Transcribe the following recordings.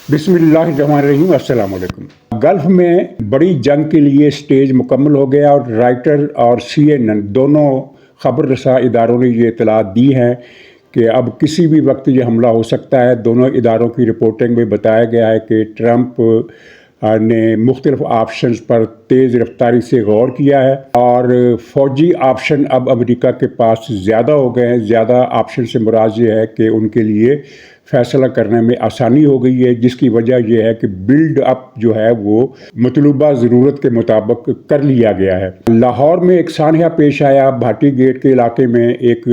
بسم اللہ الرحمن الرحیم۔ السلام علیکم۔ گلف میں بڑی جنگ کے لیے سٹیج مکمل ہو گیا اور رائٹر اور CNN دونوں خبر رساں اداروں نے یہ اطلاعات دی ہیں کہ اب کسی بھی وقت یہ حملہ ہو سکتا ہے۔ دونوں اداروں کی رپورٹنگ میں بتایا گیا ہے کہ ٹرمپ نے مختلف آپشنز پر تیز رفتاری سے غور کیا ہے اور فوجی آپشن اب امریکہ کے پاس زیادہ ہو گئے ہیں۔ زیادہ آپشن سے مراد یہ ہے کہ ان کے لیے فیصلہ کرنے میں آسانی ہو گئی ہے، جس کی وجہ یہ ہے کہ بلڈ اپ جو ہے وہ مطلوبہ ضرورت کے مطابق کر لیا گیا ہے۔ لاہور میں ایک سانحہ پیش آیا بھاٹی گیٹ کے علاقے میں ایک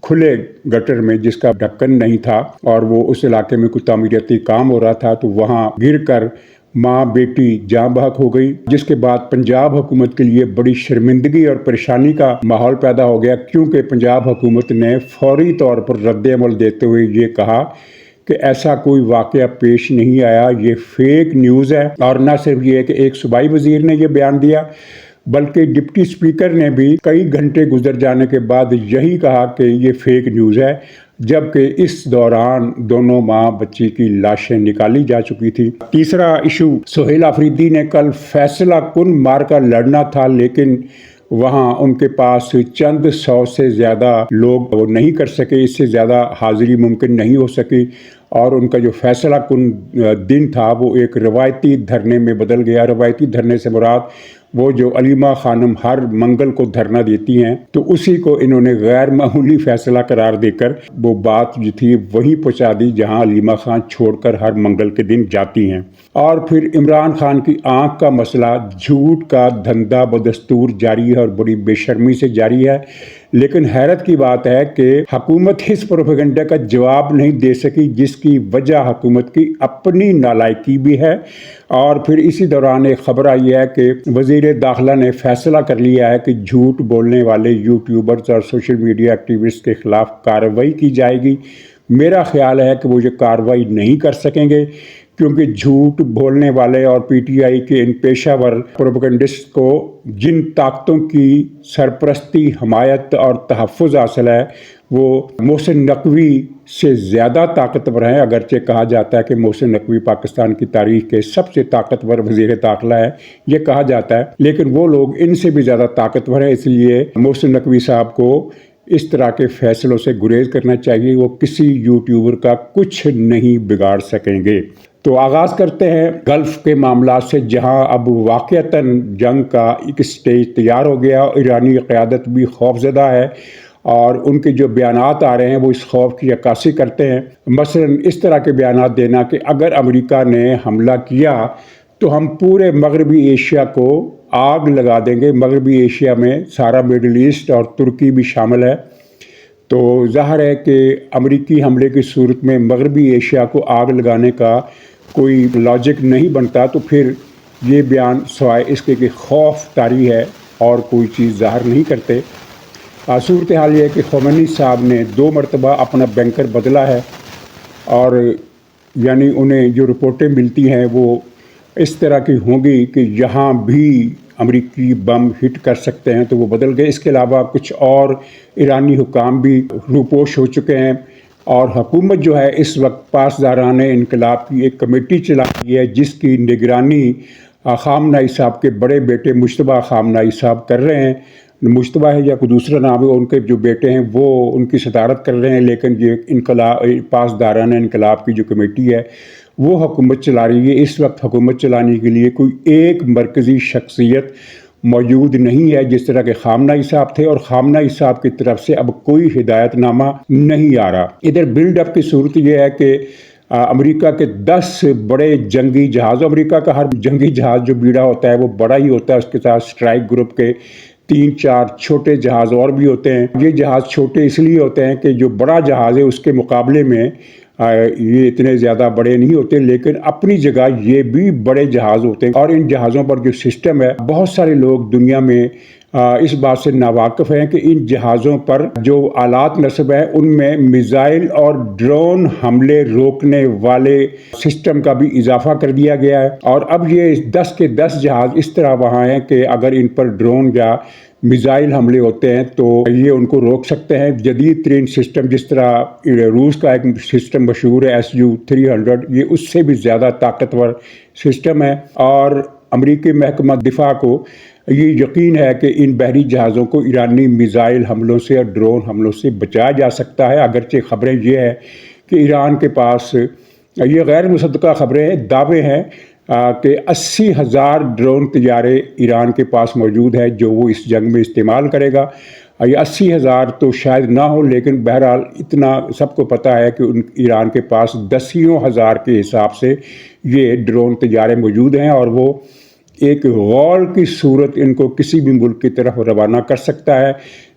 کھلے گٹر میں جس کا ڈھکن نہیں تھا اور وہ اس علاقے میں کوئی تعمیراتی کام ہو رہا تھا، تو وہاں گر کر ماں بیٹی جاں بحق ہو گئی، جس کے بعد پنجاب حکومت کے لیے بڑی شرمندگی اور پریشانی کا ماحول پیدا ہو گیا، کیونکہ پنجاب حکومت نے فوری طور پر رد عمل دیتے ہوئے یہ کہا کہ ایسا کوئی واقعہ پیش نہیں آیا، یہ فیک نیوز ہے۔ اور نہ صرف یہ کہ ایک صوبائی وزیر نے یہ بیان دیا بلکہ ڈپٹی اسپیکر نے بھی کئی گھنٹے گزر جانے کے بعد یہی کہا کہ یہ فیک نیوز ہے، جبکہ اس دوران دونوں ماں بچی کی لاشیں نکالی جا چکی تھی۔ تیسرا ایشو، سہیل آفریدی نے کل فیصلہ کن مارکا لڑنا تھا، لیکن وہاں ان کے پاس چند سو سے زیادہ لوگ وہ نہیں کر سکے، اس سے زیادہ حاضری ممکن نہیں ہو سکی اور ان کا جو فیصلہ کن دن تھا وہ ایک روایتی دھرنے میں بدل گیا۔ روایتی دھرنے سے مراد وہ جو علیمہ خانم ہر منگل کو دھرنا دیتی ہیں، تو اسی کو انہوں نے غیر معمولی فیصلہ قرار دے کر وہ بات جو تھی وہیں پہنچا دی جہاں علیمہ خان چھوڑ کر ہر منگل کے دن جاتی ہیں۔ اور پھر عمران خان کی آنکھ کا مسئلہ، جھوٹ کا دھندا بدستور جاری ہے اور بڑی بے شرمی سے جاری ہے، لیکن حیرت کی بات ہے کہ حکومت اس پروپیگنڈا کا جواب نہیں دے سکی، جس کی وجہ حکومت کی اپنی نالائکی بھی ہے۔ اور پھر اسی دوران ایک خبر آئی ہے کہ وزیر داخلہ نے فیصلہ کر لیا ہے کہ جھوٹ بولنے والے یوٹیوبرز اور سوشل میڈیا ایکٹیوسٹ کے خلاف کارروائی کی جائے گی۔ میرا خیال ہے کہ وہ یہ کارروائی نہیں کر سکیں گے، کیونکہ جھوٹ بولنے والے اور PTI کے ان پیشہ ور پروپیگنڈسٹ کو جن طاقتوں کی سرپرستی، حمایت اور تحفظ حاصل ہے وہ محسن نقوی سے زیادہ طاقتور ہیں، اگرچہ کہا جاتا ہے کہ محسن نقوی پاکستان کی تاریخ کے سب سے طاقتور وزیر داخلہ ہے، یہ کہا جاتا ہے، لیکن وہ لوگ ان سے بھی زیادہ طاقتور ہیں۔ اس لیے محسن نقوی صاحب کو اس طرح کے فیصلوں سے گریز کرنا چاہیے، وہ کسی یوٹیوبر کا کچھ نہیں بگاڑ سکیں گے۔ تو آغاز کرتے ہیں گلف کے معاملات سے، جہاں اب واقعتاً جنگ کا ایک سٹیج تیار ہو گیا۔ ایرانی قیادت بھی خوف زدہ ہے اور ان کے جو بیانات آ رہے ہیں وہ اس خوف کی عکاسی کرتے ہیں۔ مثلاً اس طرح کے بیانات دینا کہ اگر امریکہ نے حملہ کیا تو ہم پورے مغربی ایشیا کو آگ لگا دیں گے۔ مغربی ایشیا میں سارا مڈل ایسٹ اور ترکی بھی شامل ہے، تو ظاہر ہے کہ امریکی حملے کی صورت میں مغربی ایشیا کو آگ لگانے کا کوئی لاجک نہیں بنتا، تو پھر یہ بیان سوائے اس کے کہ خوف طاری ہے اور کوئی چیز ظاہر نہیں کرتے۔ صورتحال یہ ہے کہ خمینی صاحب نے 2 مرتبہ اپنا بینکر بدلا ہے اور یعنی انہیں جو رپورٹیں ملتی ہیں وہ اس طرح کی ہوں گی کہ یہاں بھی امریکی بم ہٹ کر سکتے ہیں، تو وہ بدل گئے۔ اس کے علاوہ کچھ اور ایرانی حکام بھی روپوش ہو چکے ہیں اور حکومت جو ہے اس وقت پاسداران انقلاب کی ایک کمیٹی چلا رہی ہے، جس کی نگرانی خامنہئی صاحب کے بڑے بیٹے مجتبیٰ خامنہئی صاحب کر رہے ہیں۔ مجتبیٰ ہے یا کوئی دوسرا نام ہے، ان کے جو بیٹے ہیں وہ ان کی صدارت کر رہے ہیں، لیکن یہ انقلاب پاسداران انقلاب کی جو کمیٹی ہے وہ حکومت چلا رہی ہے۔ اس وقت حکومت چلانے کے لیے کوئی ایک مرکزی شخصیت موجود نہیں ہے، جس طرح کے خامنہئی صاحب تھے، اور خامنہئی صاحب کی طرف سے اب کوئی ہدایت نامہ نہیں آ رہا۔ ادھر بلڈ اپ کی صورت یہ ہے کہ امریکہ کے 10 بڑے جنگی جہاز، امریکہ کا ہر جنگی جہاز جو بیڑا ہوتا ہے وہ بڑا ہی ہوتا ہے، اس کے ساتھ اسٹرائک گروپ کے 3-4 چھوٹے جہاز اور بھی ہوتے ہیں۔ یہ جہاز چھوٹے اس لیے ہوتے ہیں کہ جو بڑا جہاز ہے اس کے مقابلے میں یہ اتنے زیادہ بڑے نہیں ہوتے، لیکن اپنی جگہ یہ بھی بڑے جہاز ہوتے ہیں۔ اور ان جہازوں پر جو سسٹم ہے، بہت سارے لوگ دنیا میں اس بات سے ناواقف ہیں کہ ان جہازوں پر جو آلات نصب ہیں ان میں میزائل اور ڈرون حملے روکنے والے سسٹم کا بھی اضافہ کر دیا گیا ہے، اور اب یہ 10 کے 10 جہاز اس طرح وہاں ہیں کہ اگر ان پر ڈرون یا میزائل حملے ہوتے ہیں تو یہ ان کو روک سکتے ہیں۔ جدید ترین سسٹم جس طرح روس کا ایک سسٹم مشہور ہے SU-300، یہ اس سے بھی زیادہ طاقتور سسٹم ہے، اور امریکی محکمہ دفاع کو یہ یقین ہے کہ ان بحری جہازوں کو ایرانی میزائل حملوں سے اور ڈرون حملوں سے بچایا جا سکتا ہے۔ اگرچہ خبریں یہ ہیں کہ ایران کے پاس، یہ غیر مصدقہ خبریں ہیں، دعوے ہیں کہ 80,000 ڈرون طیارے ایران کے پاس موجود ہیں جو وہ اس جنگ میں استعمال کرے گا۔ یہ 80,000 تو شاید نہ ہو، لیکن بہرحال اتنا سب کو پتہ ہے کہ ایران کے پاس دسیوں ہزار کے حساب سے یہ ڈرون طیارے موجود ہیں، اور وہ ایک غول کی صورت ان کو کسی بھی ملک کی طرف روانہ کر سکتا ہے۔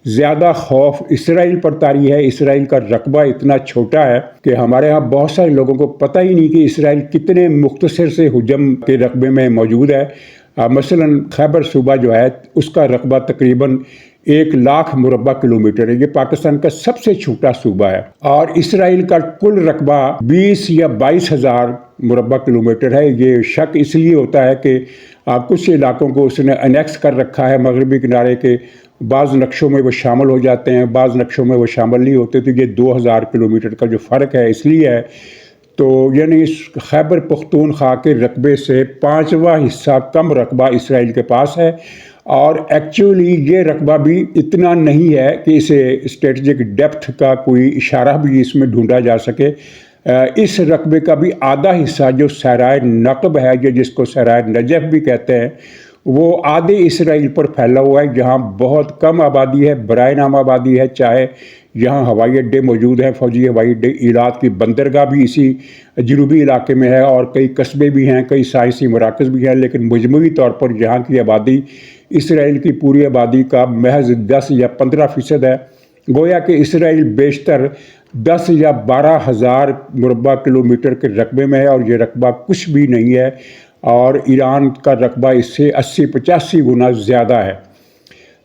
زیادہ خوف اسرائیل پر طاری ہے۔ اسرائیل کا رقبہ اتنا چھوٹا ہے کہ ہمارے ہاں بہت سارے لوگوں کو پتہ ہی نہیں کہ اسرائیل کتنے مختصر سے حجم کے رقبے میں موجود ہے۔ مثلا خیبر صوبہ جو ہے اس کا رقبہ تقریباً 1,00,000 مربع کلومیٹر ہے۔ یہ پاکستان کا سب سے چھوٹا صوبہ ہے، اور اسرائیل کا کل رقبہ 20 یا 22,000 مربع کلومیٹر ہے۔ یہ شک اس لیے ہوتا ہے کہ کچھ علاقوں کو اس نے انیکس کر رکھا ہے مغربی کنارے کے، بعض نقشوں میں وہ شامل ہو جاتے ہیں، بعض نقشوں میں وہ شامل نہیں ہوتے، تو یہ 2,000 کلومیٹر کا جو فرق ہے اس لیے ہے۔ تو یعنی خیبر پختونخوا کے رقبے سے 5واں حصہ کم رقبہ اسرائیل کے پاس ہے، اور ایکچولی یہ رقبہ بھی اتنا نہیں ہے کہ اسے اسٹریٹجک ڈیپتھ کا کوئی اشارہ بھی اس میں ڈھونڈا جا سکے۔ اس رقبے کا بھی آدھا حصہ جو صحرائے نقب ہے، جس کو صحرائے نجف بھی کہتے ہیں، وہ آدھے اسرائیل پر پھیلا ہوا ہے، جہاں بہت کم آبادی ہے، برائے نام آبادی ہے، چاہے یہاں ہوائی اڈے موجود ہیں، فوجی ہوائی اڈے، ایلات کی بندرگاہ بھی اسی جنوبی علاقے میں ہے، اور کئی قصبے بھی ہیں، کئی سائنسی مراکز بھی ہیں، لیکن مجموعی طور پر یہاں کی آبادی اسرائیل کی پوری آبادی کا محض 10 یا 15% ہے۔ گویا کہ اسرائیل بیشتر 10 یا 12,000 مربع کلومیٹر کے رقبے میں ہے، اور یہ رقبہ کچھ بھی نہیں ہے، اور ایران کا رقبہ اس سے 80-85 گنا زیادہ ہے۔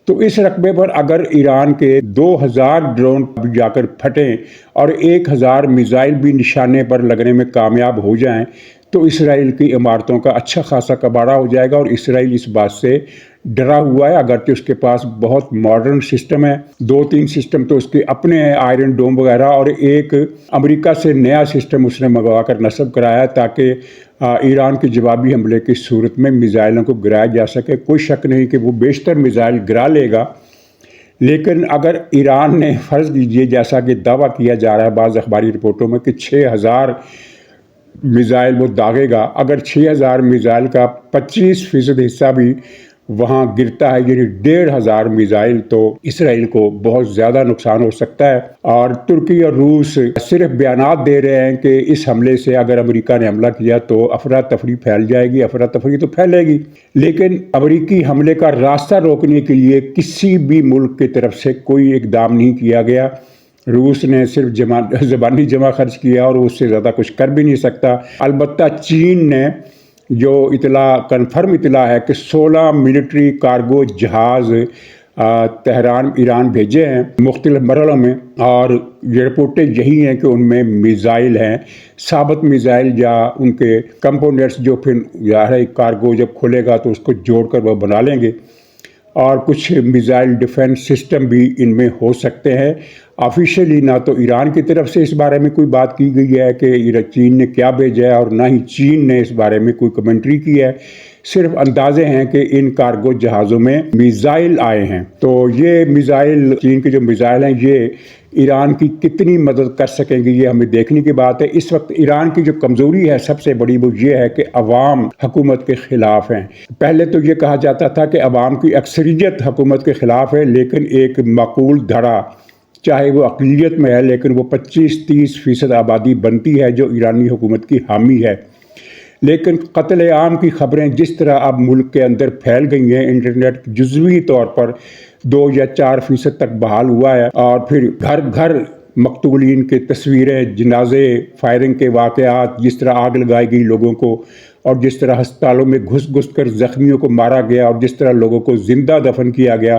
تو اس رقبے پر اگر ایران کے 2,000 ڈرون جا کر پھٹیں اور 1,000 میزائل بھی نشانے پر لگنے میں کامیاب ہو جائیں تو اسرائیل کی عمارتوں کا اچھا خاصا کباڑہ ہو جائے گا، اور اسرائیل اس بات سے ڈرا ہوا ہے۔ اگرچہ اس کے پاس بہت ماڈرن سسٹم ہے، 2-3 سسٹم تو اس کے اپنے ہیں، آئرن ڈوم وغیرہ، اور ایک امریکہ سے نیا سسٹم اس نے منگوا کر نصب کرایا ہے تاکہ ایران کے جوابی حملے کی صورت میں میزائلوں کو گرایا جا سکے۔ کوئی شک نہیں کہ وہ بیشتر میزائل گرا لے گا، لیکن اگر ایران نے فرض کیجئے جیسا کہ دعویٰ کیا جا رہا ہے بعض اخباری رپورٹوں میں کہ 6,000 میزائل وہ داغے گا، اگر 6,000 میزائل کا 25% حصہ بھی وہاں گرتا ہے، یعنی 1,500 میزائل، تو اسرائیل کو بہت زیادہ نقصان ہو سکتا ہے۔ اور ترکی اور روس صرف بیانات دے رہے ہیں کہ اس حملے سے اگر امریکہ نے حملہ کیا تو افراتفری پھیل جائے گی، افراتفری تو پھیلے گی، لیکن امریکی حملے کا راستہ روکنے کے لیے کسی بھی ملک کی طرف سے کوئی اقدام نہیں کیا گیا۔ روس نے صرف زبانی جمع خرچ کیا، اور اس سے زیادہ کچھ کر بھی نہیں سکتا۔ البتہ چین نے جو کنفرم اطلاع ہے کہ 16 ملٹری کارگو جہاز تہران ایران بھیجے ہیں مختلف مرحلوں میں، اور یہ رپورٹیں یہی ہیں کہ ان میں میزائل ہیں، ثابت میزائل یا ان کے کمپوننٹس جو پھر ظاہر کارگو جب کھلے گا تو اس کو جوڑ کر وہ بنا لیں گے، اور کچھ میزائل ڈیفنس سسٹم بھی ان میں ہو سکتے ہیں۔ آفیشیلی نہ تو ایران کی طرف سے اس بارے میں کوئی بات کی گئی ہے کہ چین نے کیا بھیجا ہے، اور نہ ہی چین نے اس بارے میں کوئی کمنٹری کی ہے، صرف اندازے ہیں کہ ان کارگو جہازوں میں میزائل آئے ہیں۔ تو یہ میزائل، چین کے جو میزائل ہیں، یہ ایران کی کتنی مدد کر سکیں گے یہ ہمیں دیکھنے کی بات ہے۔ اس وقت ایران کی جو کمزوری ہے سب سے بڑی وہ یہ ہے کہ عوام حکومت کے خلاف ہیں۔ پہلے تو یہ کہا جاتا تھا کہ عوام کی اکثریت حکومت کے خلاف ہے، لیکن ایک معقول دھڑا چاہے وہ اقلیت میں ہے لیکن وہ 25-30% آبادی بنتی ہے جو ایرانی حکومت کی حامی ہے۔ لیکن قتل عام کی خبریں جس طرح اب ملک کے اندر پھیل گئی ہیں، انٹرنیٹ جزوی طور پر 2 یا 4% تک بحال ہوا ہے، اور پھر گھر گھر مقتولین کی تصویریں، جنازے، فائرنگ کے واقعات، جس طرح آگ لگائی گئی لوگوں کو، اور جس طرح ہسپتالوں میں گھس گھس کر زخمیوں کو مارا گیا، اور جس طرح لوگوں کو زندہ دفن کیا گیا،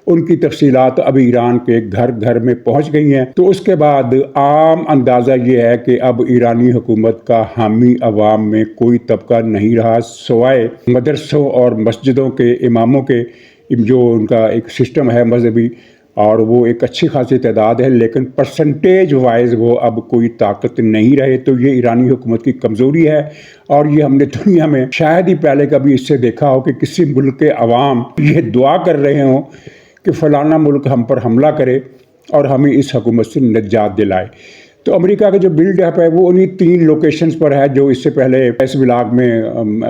ان کی تفصیلات اب ایران کے گھر گھر میں پہنچ گئی ہیں۔ تو اس کے بعد عام اندازہ یہ ہے کہ اب ایرانی حکومت کا حامی عوام میں کوئی طبقہ نہیں رہا سوائے مدرسوں اور مسجدوں کے اماموں کے۔ جو ان کا ایک سسٹم ہے مذہبی، اور وہ ایک اچھی خاصی تعداد ہے، لیکن پرسنٹیج وائز وہ اب کوئی طاقت نہیں رہے. تو یہ ایرانی حکومت کی کمزوری ہے، اور یہ ہم نے دنیا میں شاید ہی پہلے کبھی اس سے دیکھا ہو کہ کسی ملک کے عوام یہ دعا کر رہے ہوں کہ فلانا ملک ہم پر حملہ کرے اور ہمیں اس حکومت سے نجات دلائے. تو امریکہ کا جو بلڈ اپ ہے وہ انہی 3 لوکیشنز پر ہے جو اس سے پہلے اس ولاگ میں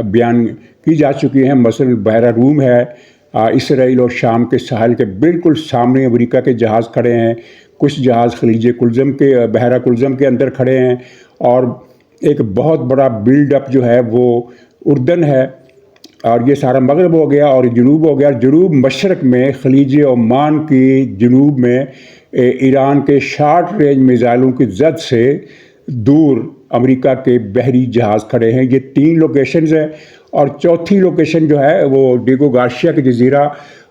بیان کی جا چکی ہیں. مثلا بحیرہ روم ہے، اسرائیل اور شام کے ساحل کے بالکل سامنے امریکہ کے جہاز کھڑے ہیں، کچھ جہاز خلیج کلزم کے بحیرہ کلزم کے اندر کھڑے ہیں، اور ایک بہت بڑا بلڈ اپ جو ہے وہ اردن ہے، اور یہ سارا مغرب ہو گیا اور جنوب ہو گیا. جنوب مشرق میں خلیج عمان کی جنوب میں ایران کے شارٹ رینج میزائلوں کی زد سے دور امریکہ کے بحری جہاز کھڑے ہیں. یہ 3 لوکیشنز ہیں، اور چوتھی لوکیشن جو ہے وہ ڈیگو گارشیا کا جزیرہ،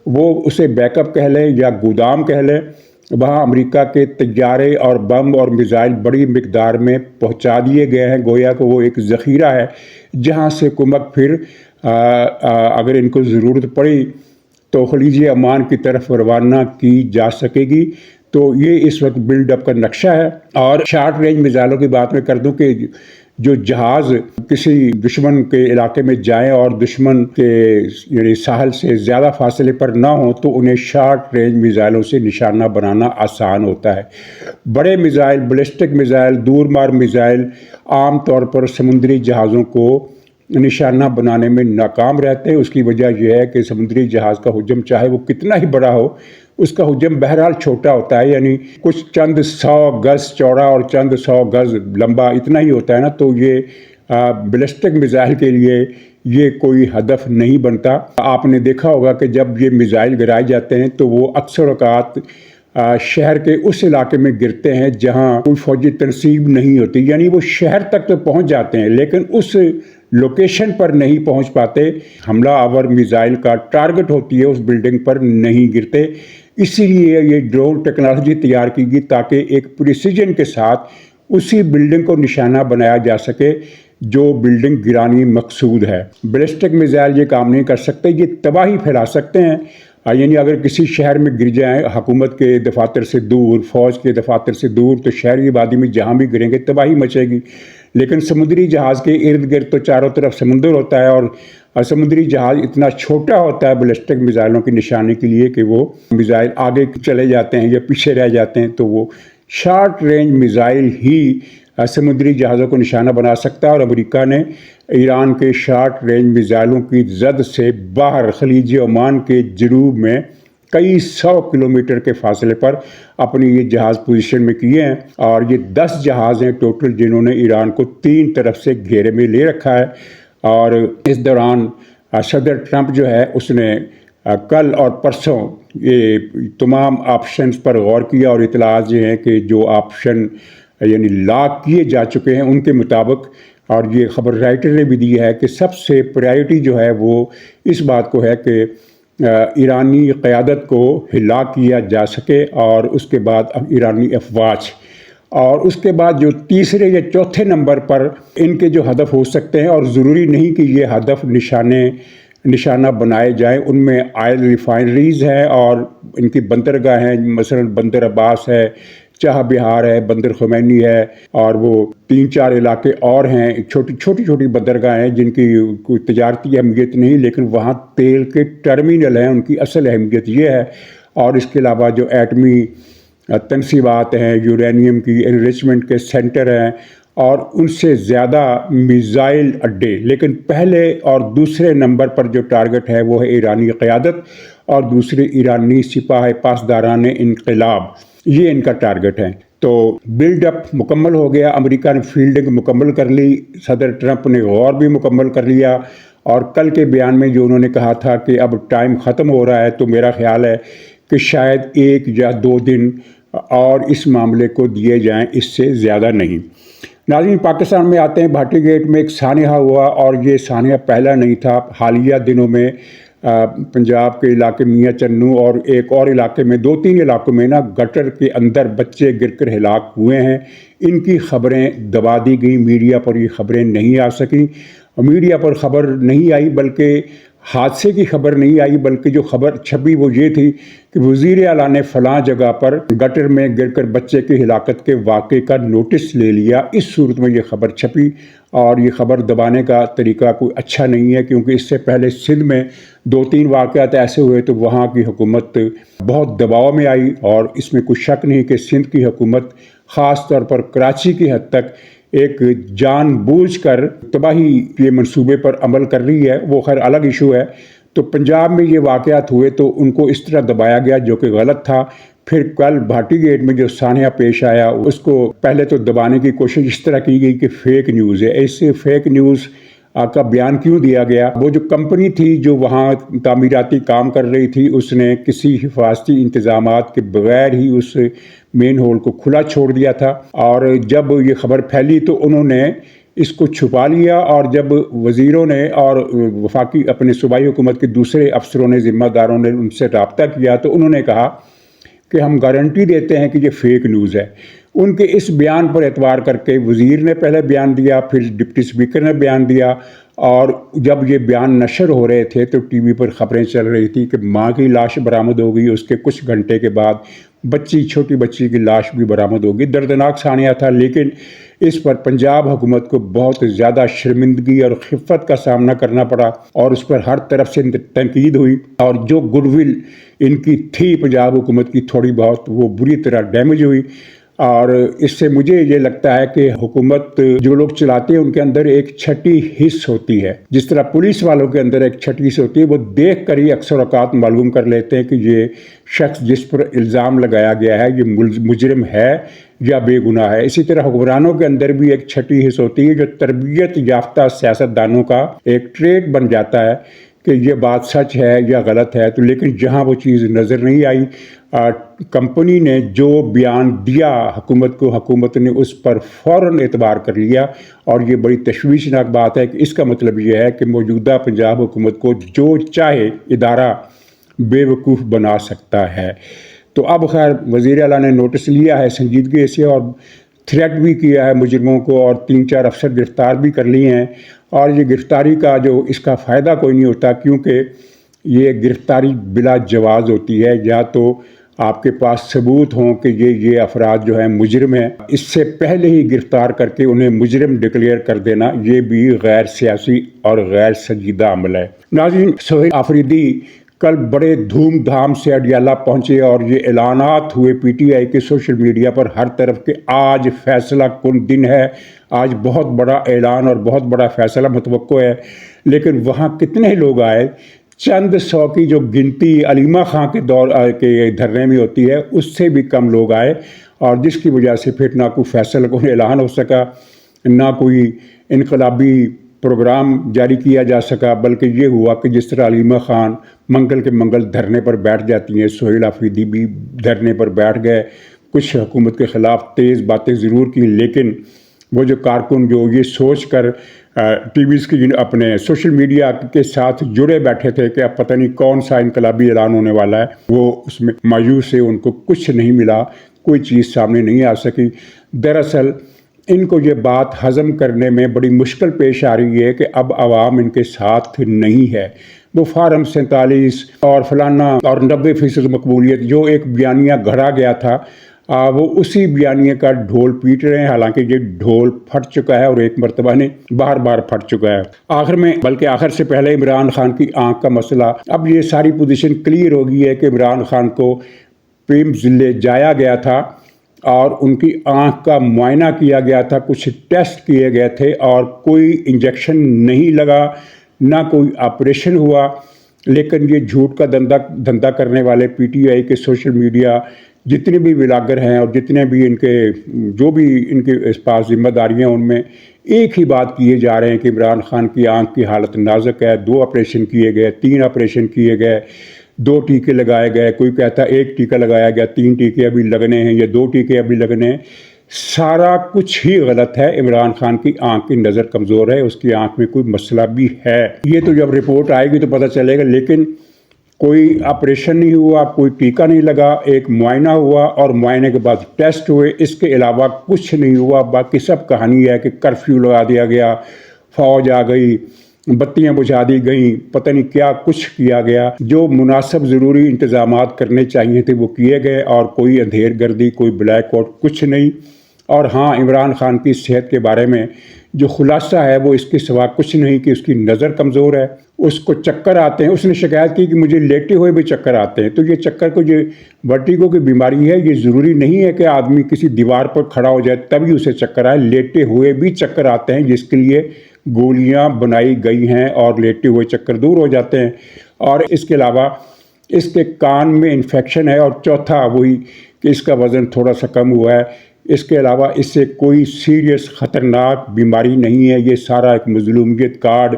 وہ اسے بیک اپ کہہ لیں یا گودام کہہ لیں. وہاں امریکہ کے طیارے اور بم اور میزائل بڑی مقدار میں پہنچا دیے گئے ہیں، گویا کہ وہ ایک ذخیرہ ہے جہاں سے کمک پھر اگر ان کو ضرورت پڑی تو خلیج عمان کی طرف روانہ کی جا سکے گی. تو یہ اس وقت بلڈ اپ کا نقشہ ہے. اور شارٹ رینج میزائلوں کی بات میں کر دوں کہ جو جہاز کسی دشمن کے علاقے میں جائیں اور دشمن کے یعنی ساحل سے زیادہ فاصلے پر نہ ہوں تو انہیں شارٹ رینج میزائلوں سے نشانہ بنانا آسان ہوتا ہے. بڑے میزائل، بیلسٹک میزائل، دور مار میزائل عام طور پر سمندری جہازوں کو نشانہ بنانے میں ناکام رہتے ہیں. اس کی وجہ یہ ہے کہ سمندری جہاز کا حجم چاہے وہ کتنا ہی بڑا ہو، اس کا حجم بہرحال چھوٹا ہوتا ہے، یعنی کچھ چند 100 گز چوڑا اور چند 100 گز لمبا اتنا ہی ہوتا ہے نا. تو یہ بیلسٹک میزائل کے لیے یہ کوئی ہدف نہیں بنتا. آپ نے دیکھا ہوگا کہ جب یہ میزائل گرائے جاتے ہیں تو وہ اکثر اوقات شہر کے اس علاقے میں گرتے ہیں جہاں کوئی فوجی تنصیب نہیں ہوتی، یعنی وہ شہر تک تو پہنچ جاتے ہیں لیکن اس لوکیشن پر نہیں پہنچ پاتے. حملہ آور میزائل کا ٹارگٹ ہوتی ہے اس بلڈنگ پر نہیں گرتے. اسی لیے یہ ڈرون ٹیکنالوجی تیار کی گئی تاکہ ایک پریسیجن کے ساتھ اسی بلڈنگ کو نشانہ بنایا جا سکے جو بلڈنگ گرانی مقصود ہے. بیلسٹک میزائل یہ کام نہیں کر سکتے، یہ تباہی پھیلا سکتے ہیں. یعنی اگر کسی شہر میں گر جائیں حکومت کے دفاتر سے دور، فوج کے دفاتر سے دور، تو شہری آبادی میں جہاں بھی گریں گے تباہی مچے گی. لیکن سمندری جہاز کے ارد گرد تو چاروں طرف سمندر ہوتا ہے، اور سمندری جہاز اتنا چھوٹا ہوتا ہے بیلسٹک میزائلوں کی نشانی کے لیے کہ وہ میزائل آگے چلے جاتے ہیں یا پیچھے رہ جاتے ہیں. تو وہ شارٹ رینج میزائل ہی سمندری جہازوں کو نشانہ بنا سکتا ہے. اور امریکہ نے ایران کے شارٹ رینج میزائلوں کی زد سے باہر خلیج عمان کے جنوب میں کئی 100 کلومیٹر کے فاصلے پر اپنی یہ جہاز پوزیشن میں کیے ہیں. اور یہ 10 جہاز ہیں ٹوٹل جنہوں نے ایران کو 3 طرف سے گھیرے میں لے رکھا ہے. اور اس دوران صدر ٹرمپ جو ہے اس نے کل اور پرسوں یہ تمام آپشنز پر غور کیا، اور اطلاعات یہ ہیں کہ جو آپشن یعنی لاک کیے جا چکے ہیں ان کے مطابق، اور یہ خبر رائٹر نے بھی دی ہے کہ سب سے پرائیورٹی جو ہے وہ اس بات کو ہے کہ ایرانی قیادت کو ہلاک کیا جا سکے، اور اس کے بعد ایرانی افواج، اور اس کے بعد جو تیسرے یا چوتھے نمبر پر ان کے جو ہدف ہو سکتے ہیں، اور ضروری نہیں کہ یہ ہدف نشانہ بنائے جائیں، ان میں آئل ریفائنریز ہیں اور ان کی بندرگاہ ہیں. مثلا بندر عباس ہے، چاہ بہار ہے، بندر خمینی ہے، اور وہ 3-4 علاقے اور ہیں، چھوٹی بندرگاہ ہیں جن کی کوئی تجارتی اہمیت نہیں، لیکن وہاں تیل کے ٹرمینل ہیں، ان کی اصل اہمیت یہ ہے. اور اس کے علاوہ جو ایٹمی تنصیبات ہیں، یورینیم کی انریچمنٹ کے سینٹر ہیں، اور ان سے زیادہ میزائل اڈے. لیکن پہلے اور دوسرے نمبر پر جو ٹارگٹ ہے وہ ہے ایرانی قیادت، اور دوسرے ایرانی سپاہ پاسداران انقلاب، یہ ان کا ٹارگٹ ہے. تو بلڈ اپ مکمل ہو گیا، امریکہ نے فیلڈنگ مکمل کر لی، صدر ٹرمپ نے غور بھی مکمل کر لیا. اور کل کے بیان میں جو انہوں نے کہا تھا کہ اب ٹائم ختم ہو رہا ہے، تو میرا خیال ہے کہ شاید 1 یا 2 دن اور اس معاملے کو دیے جائیں، اس سے زیادہ نہیں. ناظرین، پاکستان میں آتے ہیں. بھاٹی گیٹ میں ایک سانحہ ہوا، اور یہ سانحہ پہلا نہیں تھا. حالیہ دنوں میں پنجاب کے علاقے میاں چنو اور ایک اور علاقے میں 2-3 علاقوں میں گٹر کے اندر بچے گر کر ہلاک ہوئے ہیں. ان کی خبریں دبا دی گئیں، میڈیا پر یہ خبریں نہیں آ سکیں. میڈیا پر خبر نہیں آئی، بلکہ حادثے کی خبر نہیں آئی، بلکہ جو خبر چھپی وہ یہ تھی کہ وزیر اعلیٰ نے فلاں جگہ پر گٹر میں گر کر بچے کی ہلاکت کے واقعے کا نوٹس لے لیا۔ اس صورت میں یہ خبر چھپی، اور یہ خبر دبانے کا طریقہ کوئی اچھا نہیں ہے، کیونکہ اس سے پہلے سندھ میں 2-3 واقعات ایسے ہوئے تو وہاں کی حکومت بہت دباؤ میں آئی، اور اس میں کوئی شک نہیں کہ سندھ کی حکومت خاص طور پر کراچی کی حد تک ایک جان بوجھ کر تباہی کے منصوبے پر عمل کر رہی ہے۔ وہ خیر الگ ایشو ہے۔ تو پنجاب میں یہ واقعات ہوئے تو ان کو اس طرح دبایا گیا جو کہ غلط تھا۔ پھر کل بھاٹی گیٹ میں جو سانحہ پیش آیا اس کو پہلے تو دبانے کی کوشش اس طرح کی گئی کہ فیک نیوز ہے۔ ایسے فیک نیوز کا بیان کیوں دیا گیا؟ وہ جو کمپنی تھی جو وہاں تعمیراتی کام کر رہی تھی، اس نے کسی حفاظتی انتظامات کے بغیر ہی اس مین ہول کو کھلا چھوڑ دیا تھا، اور جب یہ خبر پھیلی تو انہوں نے اس کو چھپا لیا، اور جب وزیروں نے اور وفاقی اپنے صوبائی حکومت کے دوسرے افسروں نے، ذمہ داروں نے ان سے رابطہ کیا تو انہوں نے کہا کہ ہم گارنٹی دیتے ہیں کہ یہ فیک نیوز ہے۔ ان کے اس بیان پر اعتبار کر کے وزیر نے پہلے بیان دیا، پھر ڈپٹی اسپیکر نے بیان دیا، اور جب یہ بیان نشر ہو رہے تھے تو ٹی وی پر خبریں چل رہی تھی کہ ماں کی لاش برآمد ہو گئی، اس کے کچھ گھنٹے کے بعد چھوٹی بچی کی لاش بھی برآمد ہو گئی۔ دردناک سانحہ تھا، لیکن اس پر پنجاب حکومت کو بہت زیادہ شرمندگی اور خفت کا سامنا کرنا پڑا، اور اس پر ہر طرف سے تنقید ہوئی، اور جو گڈ ول ان کی تھی پنجاب حکومت کی تھوڑی بہت، وہ بری طرح ڈیمیج ہوئی۔ اور اس سے مجھے یہ لگتا ہے کہ حکومت جو لوگ چلاتے ہیں ان کے اندر ایک چھٹی حس ہوتی ہے، جس طرح پولیس والوں کے اندر ایک چھٹی حس ہوتی ہے، وہ دیکھ کر ہی اکثر اوقات معلوم کر لیتے ہیں کہ یہ شخص جس پر الزام لگایا گیا ہے یہ مجرم ہے یا بے گناہ ہے۔ اسی طرح حکمرانوں کے اندر بھی ایک چھٹی حس ہوتی ہے جو تربیت یافتہ سیاستدانوں کا ایک ٹریٹ بن جاتا ہے کہ یہ بات سچ ہے یا غلط ہے۔ تو لیکن جہاں وہ چیز نظر نہیں آئی، کمپنی نے جو بیان دیا حکومت کو، حکومت نے اس پر فوراً اعتبار کر لیا، اور یہ بڑی تشویشناک بات ہے کہ اس کا مطلب یہ ہے کہ موجودہ پنجاب حکومت کو جو چاہے ادارہ بے وقوف بنا سکتا ہے۔ تو اب خیر وزیر اعلیٰ نے نوٹس لیا ہے سنجیدگی سے، اور تھریٹ بھی کیا ہے مجرموں کو، اور 3-4 افسر گرفتار بھی کر لیے ہیں، اور یہ گرفتاری کا جو اس کا فائدہ کوئی نہیں ہوتا، کیونکہ یہ گرفتاری بلا جواز ہوتی ہے، یا تو آپ کے پاس ثبوت ہوں کہ یہ افراد جو ہیں مجرم ہیں، اس سے پہلے ہی گرفتار کر کے انہیں مجرم ڈکلیئر کر دینا یہ بھی غیر سیاسی اور غیر سنجیدہ عمل ہے۔ ناظرین، سہیل آفریدی کل بڑے دھوم دھام سے اڈیالہ پہنچے، اور یہ اعلانات ہوئے پی ٹی آئی کے سوشل میڈیا پر ہر طرف کہ آج فیصلہ کن دن ہے، آج بہت بڑا اعلان اور بہت بڑا فیصلہ متوقع ہے۔ لیکن وہاں کتنے لوگ آئے؟ چند سو کی جو گنتی علیمہ خان کے دور کے دھرنے میں ہوتی ہے اس سے بھی کم لوگ آئے، اور جس کی وجہ سے پھر نہ کوئی فیصلہ کن اعلان ہو سکا، نہ کوئی انقلابی پروگرام جاری کیا جا سکا، بلکہ یہ ہوا کہ جس طرح علیمہ خان منگل کے منگل دھرنے پر بیٹھ جاتی ہیں، سہیل آفریدی بھی دھرنے پر بیٹھ گئے، کچھ حکومت کے خلاف تیز باتیں ضرور کی، لیکن وہ جو کارکن جو یہ سوچ کر ٹی ویز کی اپنے سوشل میڈیا کے ساتھ جڑے بیٹھے تھے کہ اب پتہ نہیں کون سا انقلابی اعلان ہونے والا ہے، وہ اس میں مایوس سے ان کو کچھ نہیں ملا، کوئی چیز سامنے نہیں آ سکی۔ دراصل ان کو یہ بات ہضم کرنے میں بڑی مشکل پیش آ رہی ہے کہ اب عوام ان کے ساتھ نہیں ہے۔ وہ فارم 47 اور فلانا اور 90% مقبولیت جو ایک بیانیہ گھڑا گیا تھا، وہ اسی بیانیے کا ڈھول پیٹ رہے ہیں، حالانکہ یہ ڈھول پھٹ چکا ہے، اور ایک مرتبہ نہیں بار بار پھٹ چکا ہے۔ آخر سے پہلے عمران خان کی آنکھ کا مسئلہ، اب یہ ساری پوزیشن کلیئر ہو گئی ہے کہ عمران خان کو پیمز لے جایا گیا تھا، اور ان کی آنکھ کا معائنہ کیا گیا تھا، کچھ ٹیسٹ کیے گئے تھے، اور کوئی انجیکشن نہیں لگا، نہ کوئی آپریشن ہوا۔ لیکن یہ جھوٹ کا دھندا کرنے والے پی ٹی آئی کے سوشل میڈیا جتنے بھی ولاگر ہیں، اور جتنے بھی ان کے جو بھی ان کے اس پاس ذمہ داریاں، ان میں ایک ہی بات کیے جا رہے ہیں کہ عمران خان کی آنکھ کی حالت نازک ہے، 2 آپریشن کیے گئے، 3 آپریشن کیے گئے، 2 ٹیکے لگائے گئے، کوئی کہتا ہے 1 ٹیکہ لگایا گیا، 3 ٹیکے ابھی لگنے ہیں، یا 2 ٹیکے ابھی لگنے ہیں۔ سارا کچھ ہی غلط ہے۔ عمران خان کی آنکھ کی نظر کمزور ہے، اس کی آنکھ میں کوئی مسئلہ بھی ہے، یہ تو جب رپورٹ آئے گی تو پتہ چلے گا۔ لیکن کوئی آپریشن نہیں ہوا، کوئی ٹیکہ نہیں لگا، ایک معائنہ ہوا، اور معائنے کے بعد ٹیسٹ ہوئے، اس کے علاوہ کچھ نہیں ہوا۔ باقی سب کہانی ہے کہ کرفیو لگا دیا گیا، فوج آ گئی، بتیاں بجھا دی گئیں، پتہ نہیں کیا کچھ کیا گیا، جو مناسب ضروری انتظامات کرنے چاہیے تھے وہ کیے گئے، اور کوئی اندھیر گردی، کوئی بلیک آؤٹ کچھ نہیں۔ اور ہاں، عمران خان کی صحت کے بارے میں جو خلاصہ ہے وہ اس کے سوا کچھ نہیں کہ اس کی نظر کمزور ہے، اس کو چکر آتے ہیں۔ اس نے شکایت کی کہ مجھے لیٹے ہوئے بھی چکر آتے ہیں۔ تو یہ چکر کو جو ورٹیگو کی بیماری ہے، یہ ضروری نہیں ہے کہ آدمی کسی دیوار پر کھڑا ہو جائے تبھی اسے چکر آئے، لیٹے ہوئے بھی چکر آتے ہیں، جس کے لیے گولیاں بنائی گئی ہیں اور لیٹے ہوئے چکر دور ہو جاتے ہیں۔ اور اس کے علاوہ اس کے کان میں انفیکشن ہے، اور چوتھا وہی کہ اس کا وزن تھوڑا سا کم ہوا ہے۔ اس کے علاوہ اس سے کوئی سیریس خطرناک بیماری نہیں ہے، یہ سارا ایک مظلومیت کارڈ،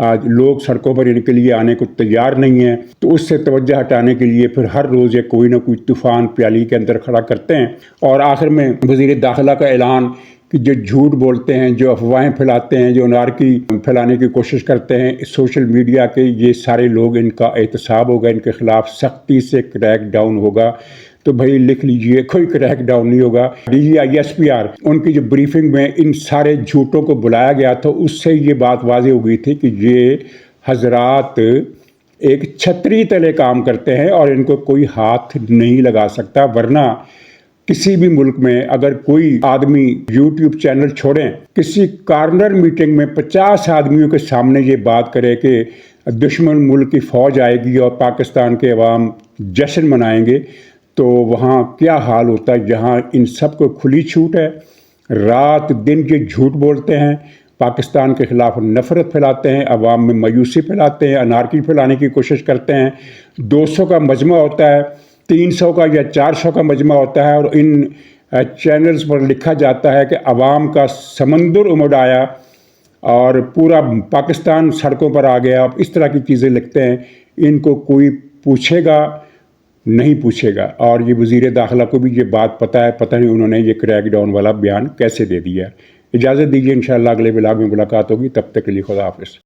آج لوگ سڑکوں پر ان کے لیے آنے کو تیار نہیں ہیں، تو اس سے توجہ ہٹانے کے لیے پھر ہر روز یہ کوئی نہ کوئی طوفان پیالی کے اندر کھڑا کرتے ہیں۔ اور آخر میں وزیر داخلہ کا اعلان کہ جو جھوٹ بولتے ہیں، جو افواہیں پھیلاتے ہیں، جو انارکی پھیلانے کی کوشش کرتے ہیں سوشل میڈیا کے، یہ سارے لوگ، ان کا احتساب ہوگا، ان کے خلاف سختی سے کریک ڈاؤن ہوگا۔ تو بھائی لکھ لیجئے، کوئی کریک ڈاؤن نہیں ہوگا۔ D G I S P R ان کی جو بریفنگ میں ان سارے جھوٹوں کو بلایا گیا تھا، اس سے یہ بات واضح ہو گئی تھی کہ یہ حضرات ایک چھتری تلے کام کرتے ہیں اور ان کو کوئی ہاتھ نہیں لگا سکتا۔ ورنہ کسی بھی ملک میں اگر کوئی آدمی یوٹیوب چینل چھوڑیں، کسی کارنر میٹنگ میں 50 آدمیوں کے سامنے یہ بات کرے کہ دشمن ملک کی فوج آئے گی اور پاکستان کے عوام جشن منائیں گے، تو وہاں کیا حال ہوتا ہے؟ جہاں ان سب کو کھلی چھوٹ ہے، رات دن یہ جھوٹ بولتے ہیں، پاکستان کے خلاف نفرت پھیلاتے ہیں، عوام میں مایوسی پھیلاتے ہیں، انارکی پھیلانے کی کوشش کرتے ہیں۔ 200 کا مجمع ہوتا ہے، 300 کا یا 400 کا مجمع ہوتا ہے، اور ان چینلز پر لکھا جاتا ہے کہ عوام کا سمندر امڈ آیا اور پورا پاکستان سڑکوں پر آ گیا۔ اس طرح کی چیزیں لکھتے ہیں، ان کو کوئی پوچھے گا نہیں پوچھے گا۔ اور یہ وزیر داخلہ کو بھی یہ بات پتہ ہے، پتہ نہیں انہوں نے یہ کریک ڈاؤن والا بیان کیسے دے دیا۔ اجازت دیجیے، انشاءاللہ اگلے ولاگ میں ملاقات ہوگی، تب تک کے لیے خدا حافظ۔